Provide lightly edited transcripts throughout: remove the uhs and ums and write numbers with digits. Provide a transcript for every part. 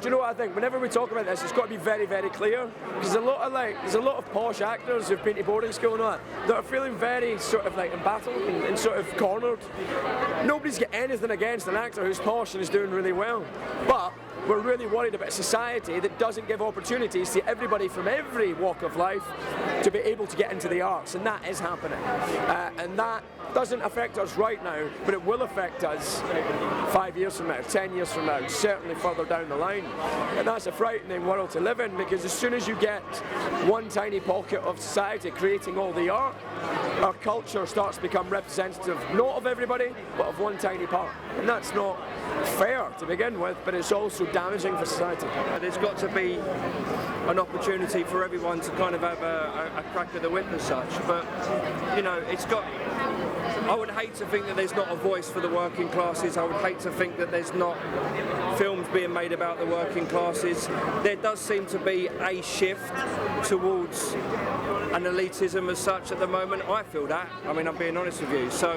do you know what I think? Whenever we talk about this, it's got to be very, very clear. Because there's a lot of posh actors who've been to boarding school and all that are feeling very sort of like embattled and sort of cornered. Nobody's got anything against an actor who's posh and is doing really well, but we're really worried about a society that doesn't give opportunities to everybody from every walk of life to be able to get into the arts, and that is happening. And that doesn't affect us right now, but it will affect us 5 years from now, 10 years from now, certainly further down the line. And that's a frightening world to live in, because as soon as you get one tiny pocket of society creating all the art, our culture starts to become representative not of everybody, but of one tiny part. And that's not fair to begin with, but it's also damaging for society. There's got to be an opportunity for everyone to kind of have a crack at the whip as such, but you know, I would hate to think that there's not a voice for the working classes. I would hate to think that there's not films being made about the working classes. There does seem to be a shift towards an elitism as such at the moment. I feel that. I mean, I'm being honest with you. So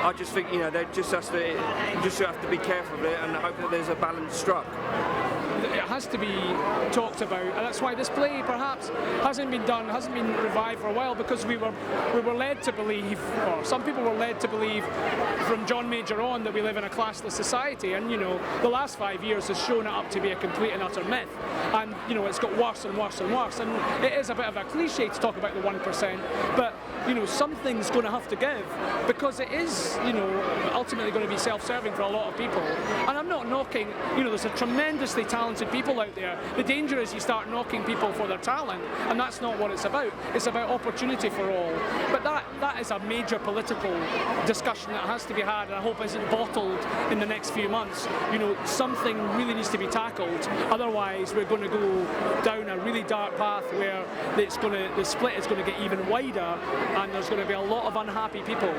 I just think, you know, there just have to be careful of it and hope that there's a balance struck. It has to be talked about, and that's why this play perhaps hasn't been revived for a while, because we were led to believe, or some people were led to believe from John Major on, that we live in a classless society, and you know, the last 5 years has shown it up to be a complete and utter myth, and you know, it's got worse and worse and worse, and it is a bit of a cliche to talk about the 1%, but you know, something's going to have to give, because it is, you know, ultimately going to be self-serving for a lot of people. And I'm not knocking, you know, there's a tremendously talented people out there. The danger is you start knocking people for their talent, and that's not what it's about. It's about opportunity for all. But that is a major political discussion that has to be had, and I hope isn't bottled in the next few months. You know, something really needs to be tackled. Otherwise, we're going to go down a really dark path where the split is going to get even wider, and there's going to be a lot of unhappy people.